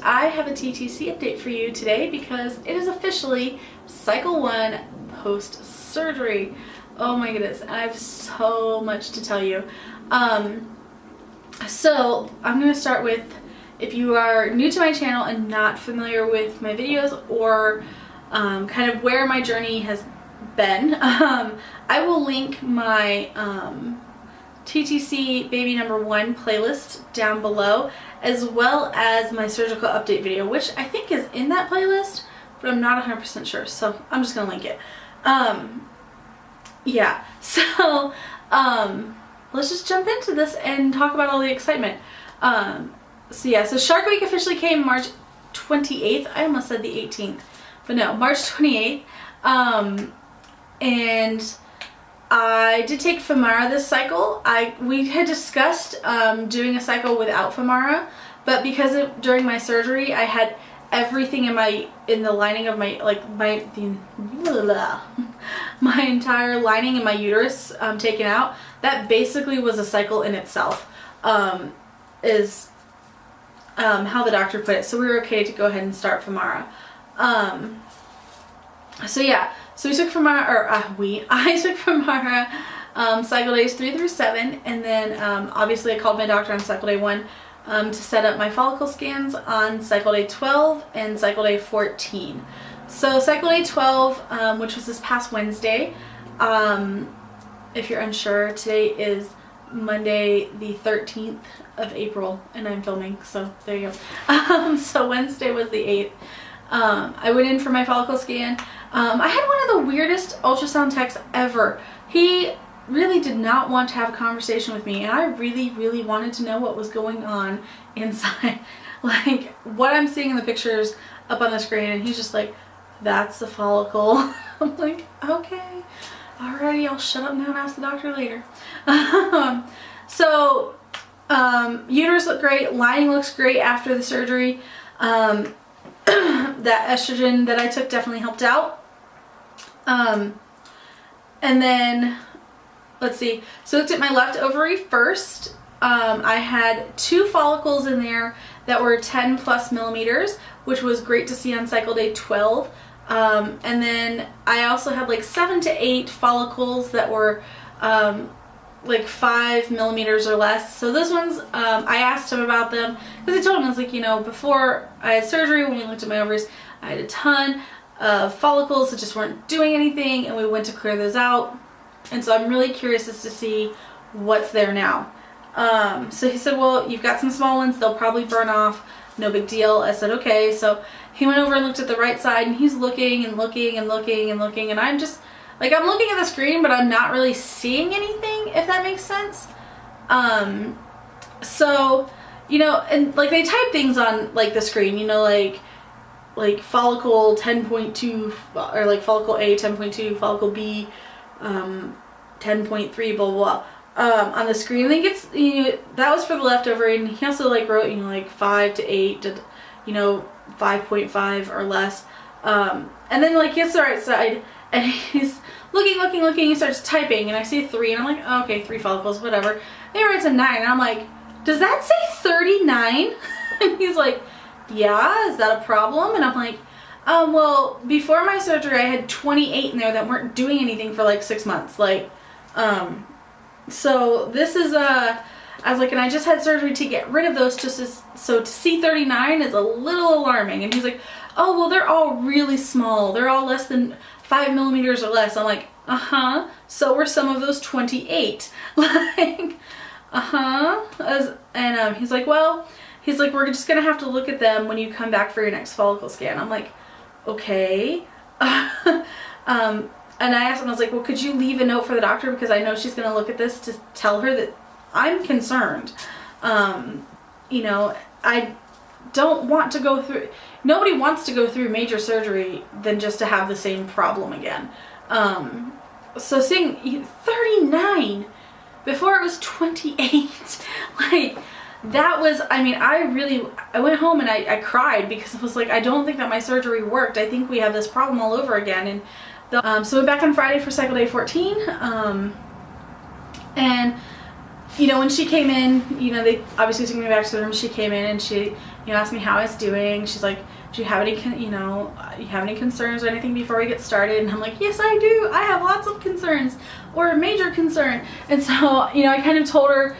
I have a TTC update for you today because it is officially cycle 1 post-surgery. Oh my goodness, I have so much to tell you. So I'm going to start with, if you are new to my channel and not familiar with my videos or kind of where my journey has been, I will link my TTC baby number 1 playlist down below, as well as my surgical update video, which I think is in that playlist, but I'm not 100% sure, so I'm just gonna link it. Yeah, so let's just jump into this and talk about all the excitement. So Shark Week officially came March 28th. I almost said the 18th, but no, March 28th. And I did take Femara this cycle. We had discussed doing a cycle without Femara, but because during my surgery I had everything in the lining of my my entire lining in my uterus taken out. That basically was a cycle in itself, is how the doctor put it. So we were okay to go ahead and start Femara. So we took Femara, or I took Femara cycle days 3 through 7, and then obviously I called my doctor on cycle day 1 to set up my follicle scans on cycle day 12 and cycle day 14. So cycle day 12, which was this past Wednesday, if you're unsure, today is Monday the 13th of April, and I'm filming, so there you go. So Wednesday was the 8th. I went in for my follicle scan. I had one of the weirdest ultrasound techs ever. He really did not want to have a conversation with me, and I really wanted to know what was going on inside. Like, what I'm seeing in the pictures up on the screen, and he's just like, that's the follicle. I'm like, okay, alrighty, I'll shut up now and ask the doctor later. Uterus looked great, lining looks great after the surgery. That estrogen that I took definitely helped out. And then, let's see, so I looked at my left ovary first. I had 2 follicles in there that were 10 plus millimeters, which was great to see on cycle day 12. And then I also had like 7 to 8 follicles that were like 5 millimeters or less. So those ones, I asked him about them because I told him, I was like, you know, before I had surgery, when we looked at my ovaries, I had a ton of follicles that just weren't doing anything, and we went to clear those out. And so I'm really curious as to see what's there now. So he said, well, you've got some small ones, they'll probably burn off, no big deal. I said, okay. So he went over and looked at the right side, and he's looking and looking and looking and looking, and I'm just like, I'm looking at the screen, but I'm not really seeing anything, if that makes sense. So, you know, and like they type things on like the screen, you know, like follicle 10.2, or like follicle A 10.2, follicle B 10.3, blah blah blah, on the screen. I think it's, you know, that was for the left ovary, and he also like wrote, you know, like 5 to 8 to, you know, 5.5 or less. And then like gets the right side, and he's looking, he starts typing, and I see 3, and I'm like, oh, okay, 3 follicles, whatever. And he writes a 9, and I'm like, does that say 39? And he's like, yeah, is that a problem? And I'm like, well, before my surgery, I had 28 in there that weren't doing anything for like 6 months. Like, so this is, I was like, and I just had surgery to get rid of those, so to see 39 is a little alarming. And he's like, oh, well, they're all really small. They're all less than 5 millimeters or less. I'm like, so were some of those 28. Like, and he's like, well, he's like, we're just gonna have to look at them when you come back for your next follicle scan. I'm like, okay. And I asked him, I was like, well, could you leave a note for the doctor, because I know she's gonna look at this, to tell her that I'm concerned. You know, I don't want to go through, nobody wants to go through major surgery than just to have the same problem again. So seeing 39 before it was 28, like, that was, I mean, I went home and I cried, because it was like, I don't think that my surgery worked. I think we have this problem all over again. And so we're back on Friday for cycle day 14. And you know, when she came in, you know, they obviously took me back to the room. She came in and she asked me how I was doing. She's like, do you have any, you have any concerns or anything before we get started? And I'm like, yes, I do. I have lots of concerns, or a major concern. And so, I kind of told her,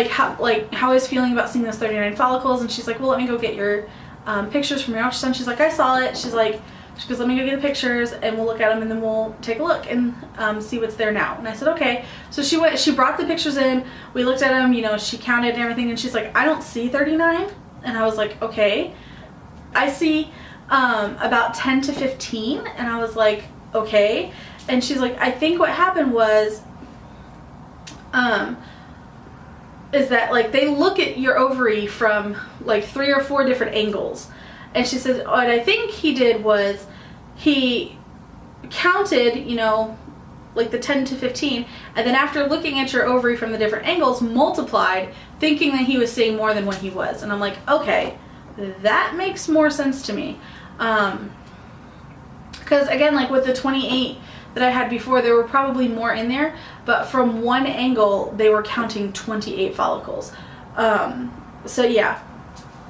how I was feeling about seeing those 39 follicles. And she's like, well, let me go get your pictures from your ultrasound. She's like, I saw it. She goes, let me go get the pictures and we'll look at them and then we'll take a look and see what's there now. And I said, okay. So she brought the pictures in. We looked at them, she counted and everything. And she's like, I don't see 39. And I was like, okay. I see about 10 to 15. And I was like, okay. And she's like, I think what happened was, is that like they look at your ovary from like 3 or 4 different angles. And she said, what I think he did was he counted, like the 10 to 15, and then after looking at your ovary from the different angles, multiplied, thinking that he was seeing more than what he was. And I'm like, okay, that makes more sense to me. Because again, like with the 28 that I had before, there were probably more in there, but from one angle, they were counting 28 follicles. So yeah.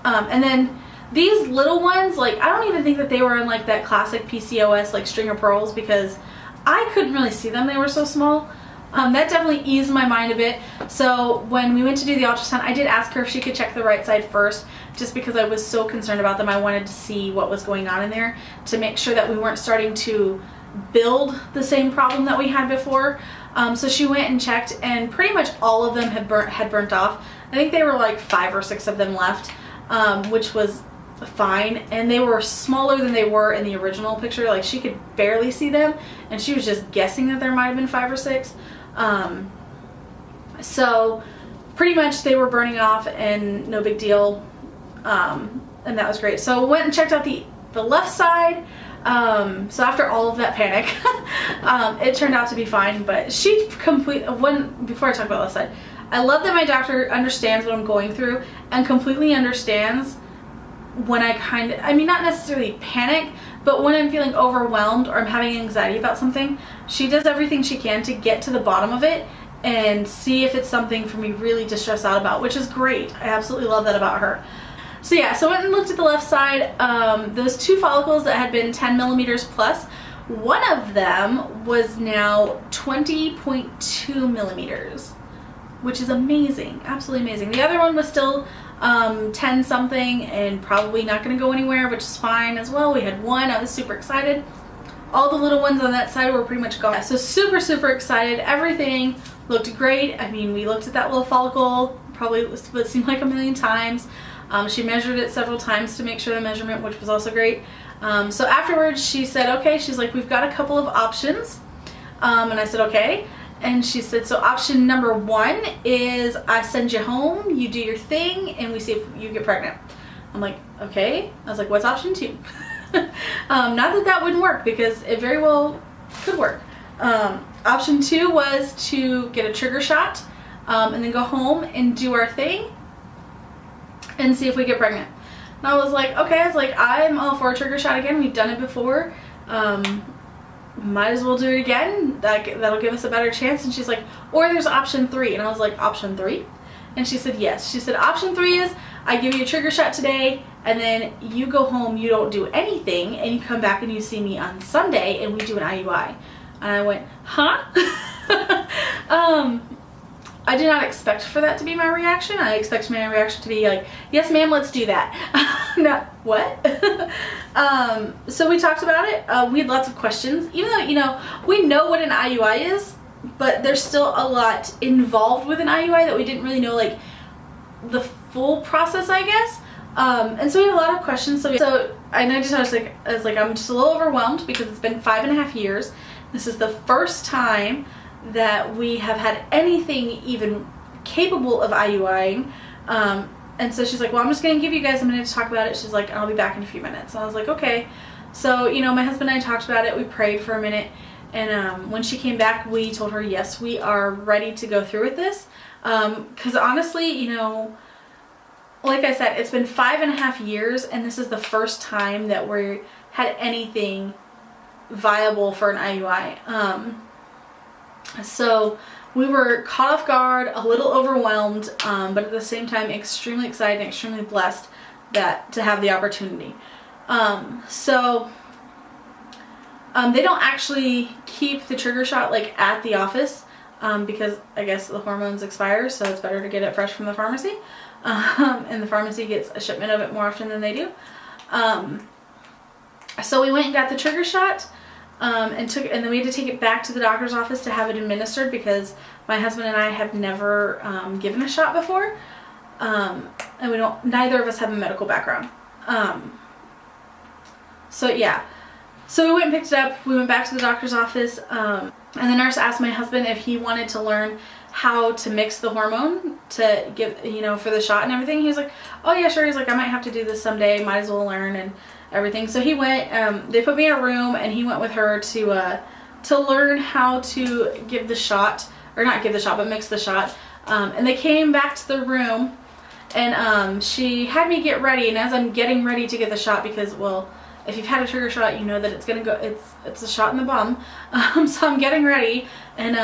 And then these little ones, like, I don't even think that they were in like that classic PCOS like string of pearls, because I couldn't really see them. They were so small. That definitely eased my mind a bit. So when we went to do the ultrasound, I did ask her if she could check the right side first, just because I was so concerned about them. I wanted to see what was going on in there to make sure that we weren't starting to build the same problem that we had before. So she went and checked, and pretty much all of them had burnt off. I think there were like 5 or 6 of them left, which was fine. And they were smaller than they were in the original picture. Like, she could barely see them, and she was just guessing that there might have been 5 or 6. So pretty much they were burning off and no big deal. And that was great. So went and checked out the left side. So after all of that panic, it turned out to be fine. But before I talk about left side, I love that my doctor understands what I'm going through and completely understands when I mean, not necessarily panic, but when I'm feeling overwhelmed or I'm having anxiety about something. She does everything she can to get to the bottom of it and see if it's something for me really to stress out about, which is great. I absolutely love that about her. So yeah, so I went and looked at the left side. Those 2 follicles that had been 10 millimeters plus, one of them was now 20.2 millimeters, which is amazing, absolutely amazing. The other one was still 10 something and probably not going to go anywhere, which is fine as well. We had one. I was super excited. All the little ones on that side were pretty much gone. So super, super excited. Everything looked great. I mean, we looked at that little follicle probably what seemed like a million times. She measured it several times to make sure the measurement, which was also great. So afterwards she said, okay, she's like, we've got a couple of options. And I said, okay. And she said, so option number 1 is I send you home, you do your thing, and we see if you get pregnant. I'm like, okay. I was like, what's option 2? Not that wouldn't work, because it very well could work. Option 2 was to get a trigger shot, and then go home and do our thing and see if we get pregnant. And I was like, okay. I was like, I'm all for a trigger shot again. We've done it before. Might as well do it again. That'll give us a better chance. And she's like, or there's option 3. And I was like, option 3? And she said, yes. She said, option 3 is I give you a trigger shot today, and then you go home, you don't do anything, and you come back and you see me on Sunday and we do an IUI. And I went, huh? I did not expect for that to be my reaction. I expect my reaction to be like, yes ma'am, let's do that. No, what? So we talked about it. We had lots of questions, even though, we know what an IUI is, but there's still a lot involved with an IUI that we didn't really know, like the full process, I guess. And so we had a lot of questions. I was like, I'm just a little overwhelmed because it's been 5.5 years. This is the first time that we have had anything even capable of IUIing. And so she's like, well, I'm just going to give you guys a minute to talk about it. She's like, I'll be back in a few minutes. And I was like, okay. So, my husband and I talked about it. We prayed for a minute. And when she came back, we told her, yes, we are ready to go through with this. Because honestly, like I said, it's been 5.5 years, and this is the first time that we had anything viable for an IUI. So we were caught off guard, a little overwhelmed, but at the same time extremely excited and extremely blessed to have the opportunity. They don't actually keep the trigger shot like at the office because I guess the hormones expire, so it's better to get it fresh from the pharmacy. And the pharmacy gets a shipment of it more often than they do. So we went and got the trigger shot and then we had to take it back to the doctor's office to have it administered because my husband and I have never given a shot before. And neither of us have a medical background. So yeah. So we went and picked it up, we went back to the doctor's office, and the nurse asked my husband if he wanted to learn how to mix the hormone to give, you know, for the shot and everything. He was like, oh yeah, sure. He's like, I might have to do this someday, might as well learn and everything. So he went, they put me in a room and he went with her to learn how to give the shot, or not give the shot, but mix the shot. And they came back to the room and she had me get ready, and as I'm getting ready to get the shot, because, well, if you've had a trigger shot, you know that it's gonna go, it's a shot in the bum. So I'm getting ready, and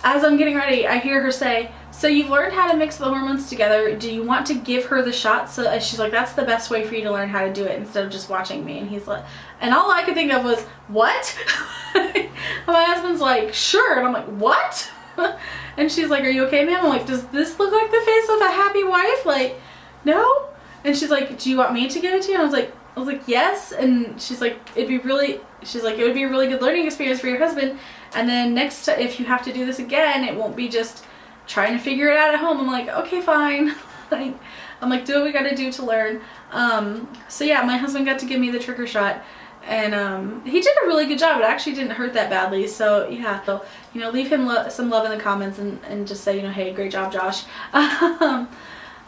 as I'm getting ready, I hear her say, so you've learned how to mix the hormones together, do you want to give her the shot? So she's like, that's the best way for you to learn how to do it instead of just watching me. And he's like, and all I could think of was, what? And my husband's like, sure. And I'm like, what? And she's like, are you okay, ma'am? I'm like, does this look like the face of a happy wife? Like, no? And she's like, do you want me to give it to you? And I was like, yes. And she's like, it would be a really good learning experience for your husband. And then next time, if you have to do this again, it won't be just trying to figure it out at home. I'm like, okay, fine. I'm like, do what we gotta do to learn. So yeah, my husband got to give me the trigger shot, and he did a really good job. It actually didn't hurt that badly. So yeah, so, you know, leave him some love in the comments and just say, you know, hey, great job, Josh.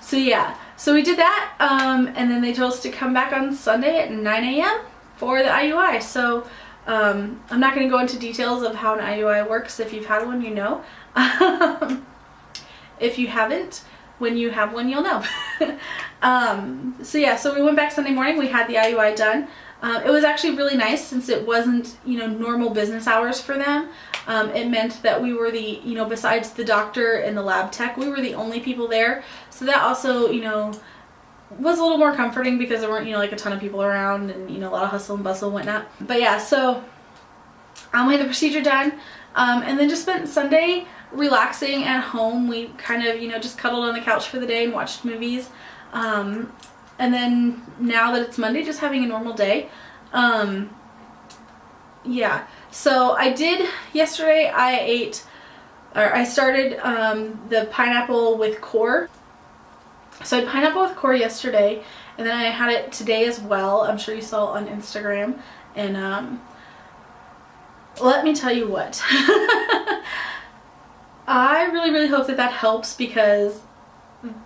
So yeah, so we did that, and then they told us to come back on Sunday at 9 a.m. for the IUI. So I'm not going to go into details of how an IUI works. If you've had one, you know. If you haven't, when you have one, you'll know. So yeah, so we went back Sunday morning. We had the IUI done. It was actually really nice since it wasn't, you know, normal business hours for them. It meant that we were the, you know, besides the doctor and the lab tech, we were the only people there. So that also, you know, was a little more comforting because there weren't, you know, like a ton of people around and, you know, a lot of hustle and bustle and whatnot. But yeah, so we had the procedure done, and then just spent Sunday relaxing at home. We kind of, you know, just cuddled on the couch for the day and watched movies. And then now that it's Monday, just having a normal day. Yeah, so I did yesterday, I started the pineapple with core. So I had pineapple with core yesterday, and then I had it today as well. I'm sure you saw on Instagram. And let me tell you what. I really hope that helps, because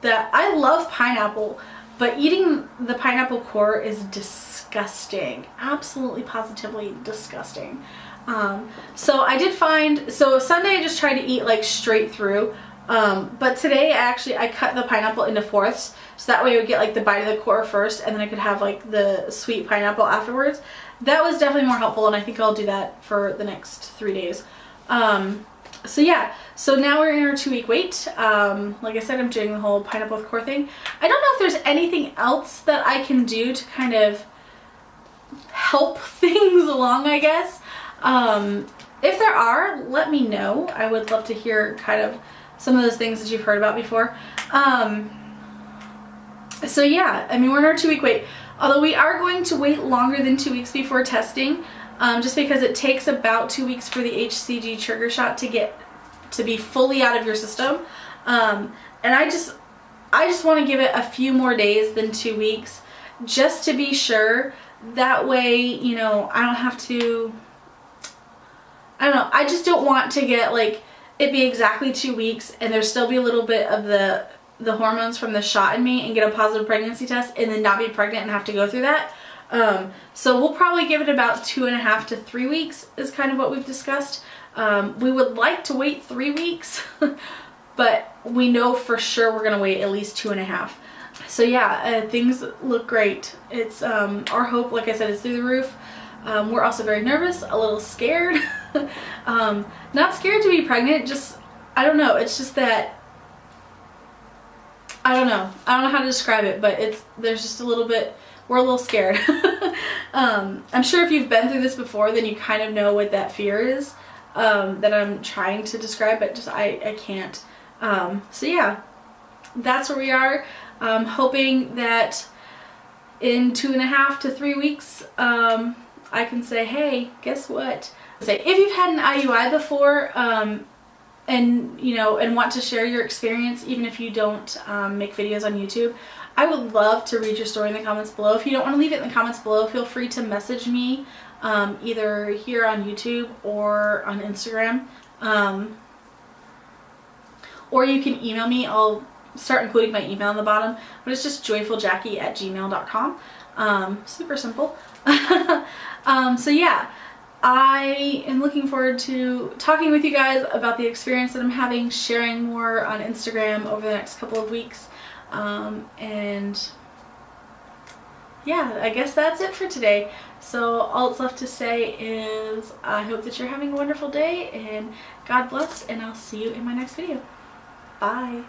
I love pineapple, but eating the pineapple core is disgusting. Absolutely, positively disgusting. So I did find, so Sunday I just tried to eat like straight through. But today I cut the pineapple into fourths, so that way I would get like the bite of the core first, and then I could have like the sweet pineapple afterwards. That was definitely more helpful, and I think I'll do that for the next 3 days. So yeah, so now we're in our 2-week wait. Like I said, I'm doing the whole pineapple with core thing. I don't know if there's anything else that I can do to kind of help things along, I guess. If there are, let me know. I would love to hear kind of some of those things that you've heard about before. So yeah, I mean, we're in our 2-week wait. Although we are going to wait longer than 2 weeks before testing, just because it takes about 2 weeks for the HCG trigger shot to be fully out of your system. And I just want to give it a few more days than 2 weeks, just to be sure. That way, you know, I don't have to, I don't know, I just don't want to get like, it be exactly 2 weeks and there still be a little bit of the hormones from the shot in me and get a positive pregnancy test and then not be pregnant and have to go through that. So we'll probably give it about 2.5 to 3 weeks is kind of what we've discussed. We would like to wait 3 weeks, but we know for sure we're gonna wait at least 2.5. So yeah, things look great. It's our hope, like I said, is through the roof. We're also very nervous, a little scared. Not scared to be pregnant, just, I don't know, it's just that I don't know how to describe it, but there's just a little bit, we're a little scared. I'm sure if you've been through this before, then you kind of know what that fear is that I'm trying to describe, but just I can't. So yeah, that's where we are. Hoping that in 2.5 to 3 weeks, I can say, hey, guess what? If you've had an IUI before, and you know, and want to share your experience, even if you don't make videos on YouTube, I would love to read your story in the comments below. If you don't want to leave it in the comments below, feel free to message me either here on YouTube or on Instagram, or you can email me. I'll start including my email on the bottom, but it's just joyfuljackie@gmail.com. Super simple. So yeah, I am looking forward to talking with you guys about the experience that I'm having, sharing more on Instagram over the next couple of weeks. And yeah, I guess that's it for today. So all that's left to say is I hope that you're having a wonderful day, and God bless, and I'll see you in my next video. Bye.